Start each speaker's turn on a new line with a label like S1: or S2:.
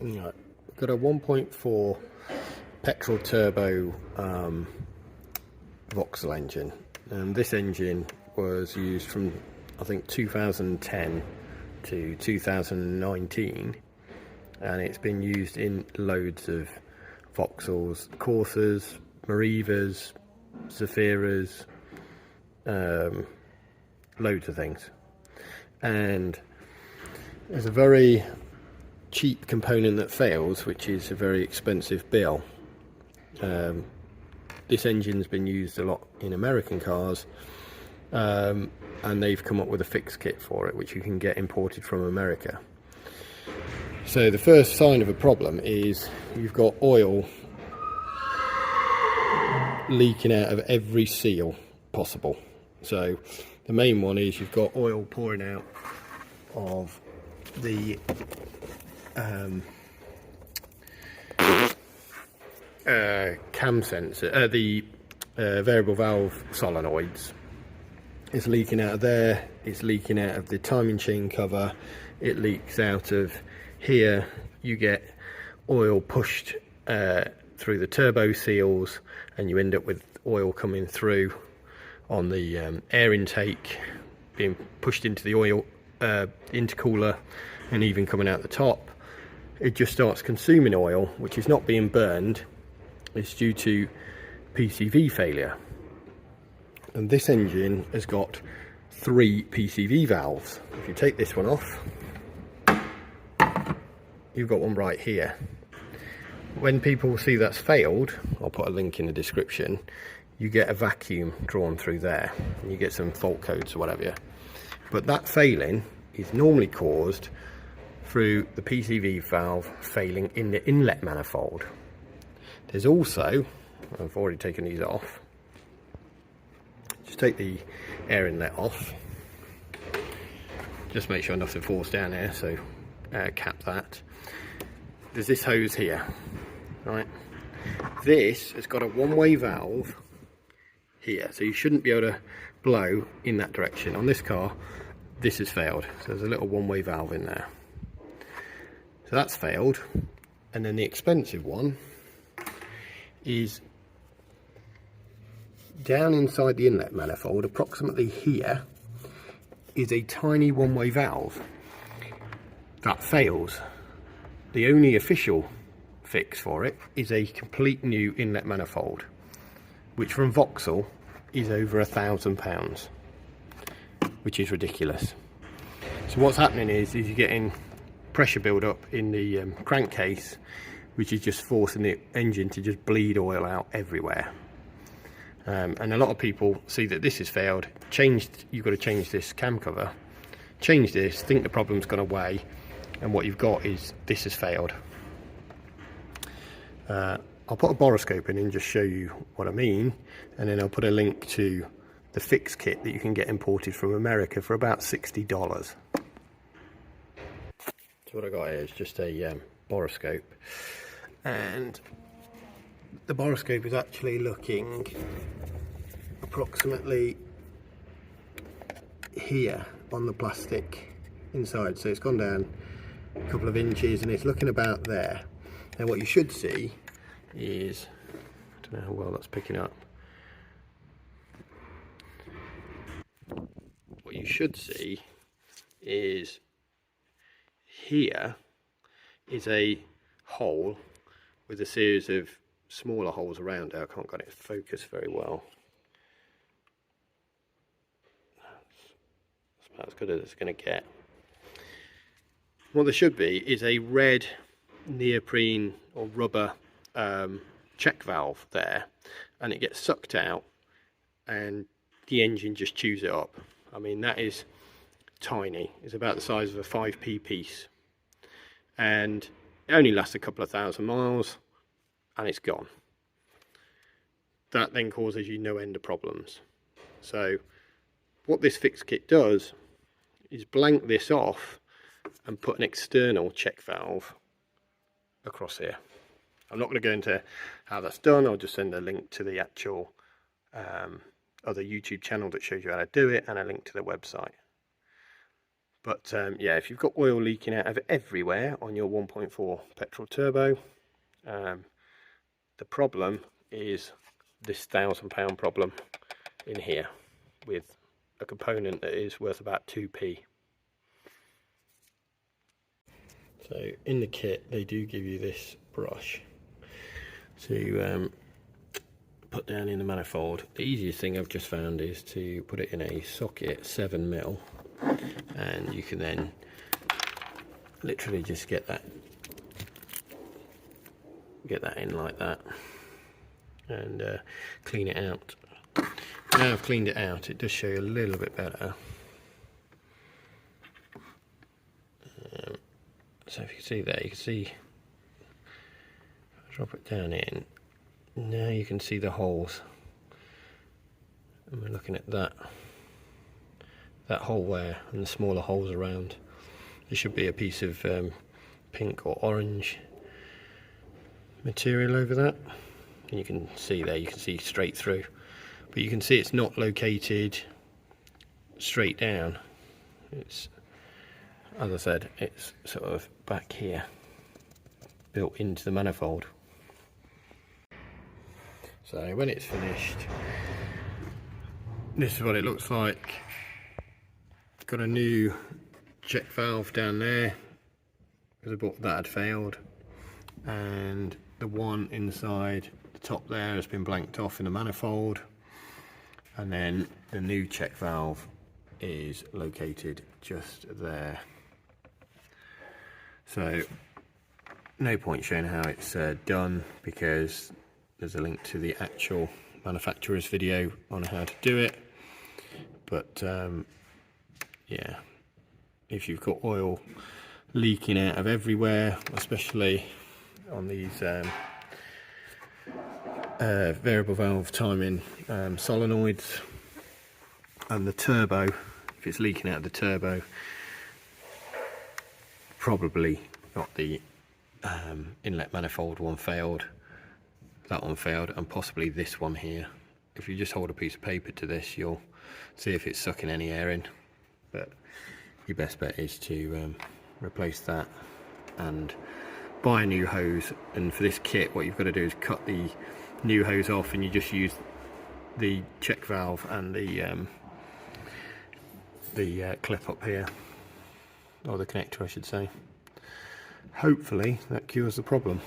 S1: Right. We've got a 1.4 petrol turbo Vauxhall engine, and this engine was used from I think 2010 to 2019, and it's been used in loads of Vauxhalls, Corsas, Merivas, Zafiras, loads of things. And there's a very cheap component that fails, which is a very expensive bill. This engine's been used a lot in American cars, and they've come up with a fix kit for it, which you can get imported from America. So the first sign of a problem is you've got oil leaking out of every seal possible. So the main one is you've got oil pouring out of the cam sensor, the variable valve solenoids. It's leaking out of there, it's leaking out of the timing chain cover, it leaks out of here. You get oil pushed through the turbo seals, and you end up with oil coming through on the air intake, being pushed into the oil intercooler, and even coming out the top. It just starts consuming oil, which is not being burned. It's due to PCV failure. And this engine has got 3 PCV valves. If you take this one off, you've got one right here. When people see that's failed, I'll put a link in the description, you get a vacuum drawn through there, and you get some fault codes or whatever. But that failing is normally caused through the PCV valve failing in the inlet manifold. There's also, I've already taken these off, just take the air inlet off, just make sure nothing falls down here, so cap that. There's this hose here, right? This has got a one-way valve here, so you shouldn't be able to blow in that direction. On this car, this has failed, so there's a little one-way valve in there. So that's failed, and then the expensive one is down inside the inlet manifold, approximately here, is a tiny one-way valve that fails. The only official fix for it is a complete new inlet manifold, which from Vauxhall is over £1,000, which is ridiculous. So what's happening is you're getting pressure build up in the crankcase, which is just forcing the engine to just bleed oil out everywhere. And a lot of people see that this has failed, you've got to change this cam cover, change this, think the problem's gone away, and what you've got is this has failed. I'll put a Boroscope in and just show you what I mean, and then I'll put a link to the fix kit that you can get imported from America for about $60. So what I got here is just a Boroscope, and the Boroscope is actually looking approximately here on the plastic inside, so it's gone down a couple of inches and it's looking about there. Now what you should see is, I don't know how well that's picking up, what you should see is here is a hole with a series of smaller holes around it. I can't get it focused very well. That's about as good as it's going to get. What there should be is a red neoprene or rubber check valve there, and it gets sucked out and the engine just chews it up. I mean, that is tiny. It's about the size of a 5p piece, and it only lasts a couple of thousand miles and it's gone. That then causes you no end of problems. So what this fix kit does is blank this off and put an external check valve across here. I'm not going to go into how that's done. I'll just send a link to the actual other YouTube channel that shows you how to do it, and a link to the website. But yeah, if you've got oil leaking out of everywhere on your 1.4 petrol turbo, the problem is this £1,000 problem in here with a component that is worth about 2p. So in the kit they do give you this brush to put down in the manifold. The easiest thing I've just found is to put it in a socket 7mm, and you can then literally just get that in like that and clean it out. Now I've cleaned it out, it does show you a little bit better. So if you can see there, you can see, drop it down in, now you can see the holes, and we're looking at that hole there and the smaller holes around. There should be a piece of pink or orange material over that, and you can see there, you can see straight through, but you can see it's not located straight down. It's, as I said, it's sort of back here, built into the manifold. So when it's finished, this is what it looks like. Got a new check valve down there because I bought that had failed, and the one inside the top there has been blanked off in the manifold, and then the new check valve is located just there. So no point showing how it's done, because there's a link to the actual manufacturer's video on how to do it. But yeah, if you've got oil leaking out of everywhere, especially on these variable valve timing solenoids, and the turbo, if it's leaking out of the turbo, probably not the inlet manifold one failed, that one failed, and possibly this one here. If you just hold a piece of paper to this, you'll see if it's sucking any air in, but your best bet is to replace that and buy a new hose. And for this kit, what you've got to do is cut the new hose off, and you just use the check valve and the clip up here, or the connector I should say. Hopefully that cures the problem.